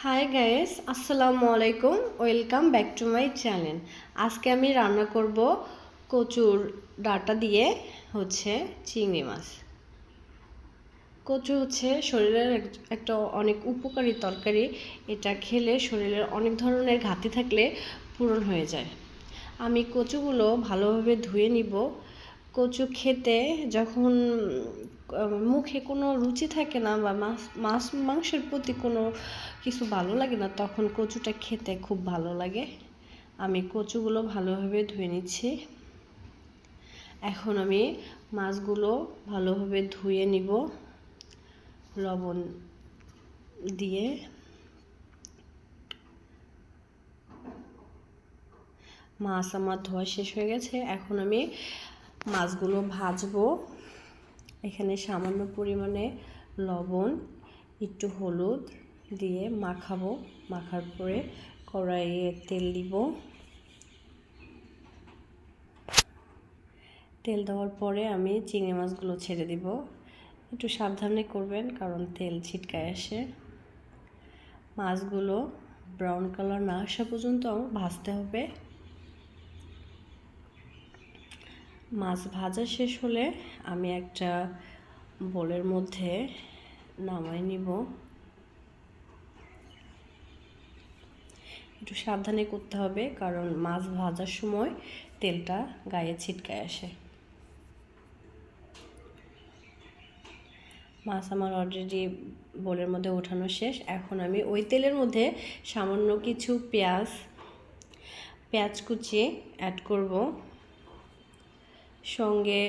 Hi guys, আসসালামু আলাইকুম। Welcome back to my channel. আজকে আমি রান্না করব কচুর ডাঁটা দিয়ে চিংড়ি মাছ। কচু শরীরের একটা অনেক উপকারী তরকারি। এটা খেলে শরীরের অনেক ধরনের ঘাটতি থাকলে পূরণ হয়ে যায়। আমি কচুগুলো ভালোভাবে ধুয়ে নিব। কচু খেতে যখন মুখে কোনো রুচি থাকে না বা মাংসের প্রতি কোনো কিছু ভালো লাগে না, তখন কচুটা খেতে খুব ভালো লাগে। আমি কচুগুলো ভালোভাবে ধুয়ে নিচ্ছি। এখন আমি মাছগুলো ভালোভাবে ধুয়ে নিব লবণ দিয়ে। মাছ আমার ধোয়া শেষ হয়ে গেছে। এখন আমি মাছগুলো ভাজবো। এখানে সামান্য পরিমাণে লবণ, একটু হলুদ দিয়ে মাখাবো। মাখার পরে কড়াইয়ে তেল দিব। তেল দেওয়ার পরে আমি চিংড়ি মাছগুলো ছেড়ে দিব। একটু সাবধানে করবেন, কারণ তেল ছিটকায় আসে। মাছগুলো ব্রাউন কালার না আসা পর্যন্ত ভাজতে হবে। মাছ ভাজা শেষ হলে আমি একটা বোলের মধ্যে নামাই নিব। একটু সাবধানে করতে হবে, কারণ মাছ ভাজার সময় তেলটা গায়ে ছিটকায় আসে। মাছ আমার অলরেডি বোলের মধ্যে ওঠানো শেষ। এখন আমি ওই তেলের মধ্যে সামান্য কিছু পেঁয়াজ কুচি অ্যাড করব, সঙ্গে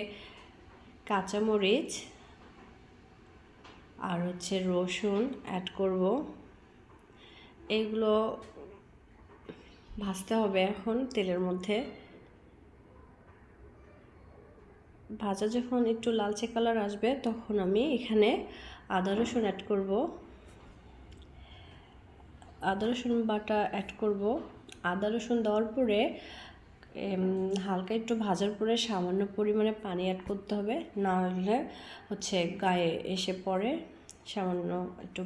কাঁচামরিচ আর রসুন অ্যাড করব। এগুলো ভাজতে হবে এখন তেলের মধ্যে। ভাজা যখন একটু লালচে কালার আসবে, তখন আমি এখানে আদা রসুন অ্যাড করব। আদা রসুন বাটা অ্যাড করব। আদা রসুন দেওয়ার পরে হালকা একটু ভাজার পরে সামান্য পরিমাণে পানি অ্যাড করতে হবে, না হলে গায়ে এসে পড়ে। সামান্য একটু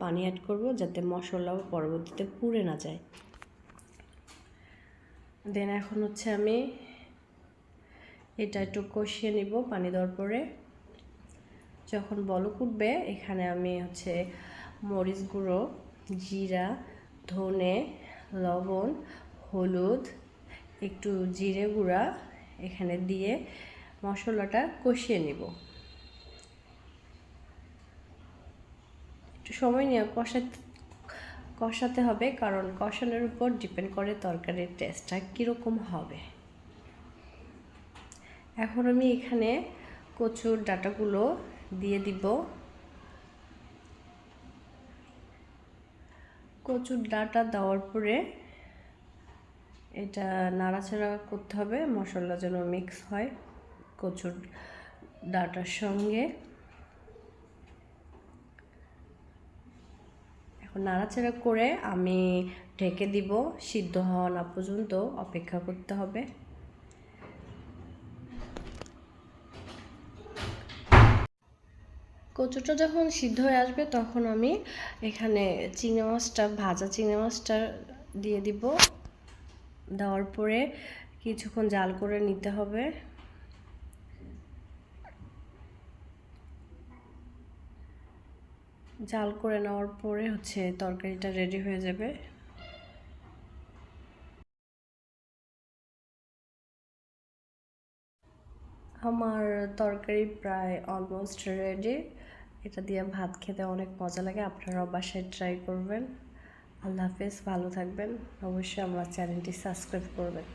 পানি অ্যাড করব, যাতে মশলাও পরবর্তীতে পুড়ে না যায়। দেন এখন আমি এটা একটু কষিয়ে নিব পানি দেওয়ার পরে। যখন বলক উঠবে, এখানে আমি মরিচ গুঁড়ো, জিরা, ধনে, লবণ, হলুদ, একটু জিরে গুঁড়া এখানে দিয়ে মশলাটা কষিয়ে নিব। একটু সময় নিয়ে কষাতে হবে, কারণ কষানোর উপর ডিপেন্ড করে তরকারির টেস্টটা কীরকম হবে। এখন আমি এখানে কচুর ডাঁটাগুলো দিয়ে দিব। কচুর ডাঁটা দেওয়ার পরে এটা নাড়াচাড়া করতে হবে, মশলা যেন মিক্স হয় কচুর ডাঁটার সঙ্গে। এখন নাড়াচাড়া করে আমি ঢেকে দিব। সিদ্ধ হওয়া না পর্যন্ত অপেক্ষা করতে হবে। কচুটা যখন সিদ্ধ হয়ে আসবে, তখন আমি এখানে ভাজা চিংড়ি মাছটা দিয়ে দিব। দেওয়ার পরে কিছুক্ষণ জাল করে নিতে হবে। জাল করে নেওয়ার পরে তরকারিটা রেডি হয়ে যাবে। আমার তরকারি প্রায় অলমোস্ট রেডি। এটা দিয়ে ভাত খেতে অনেক মজা লাগে। আপনারাও বাসায় ট্রাই করবেন। আল্লাহ হাফেজ, ভালো থাকবেন। অবশ্যই আমার চ্যানেলটি সাবস্ক্রাইব করবেন।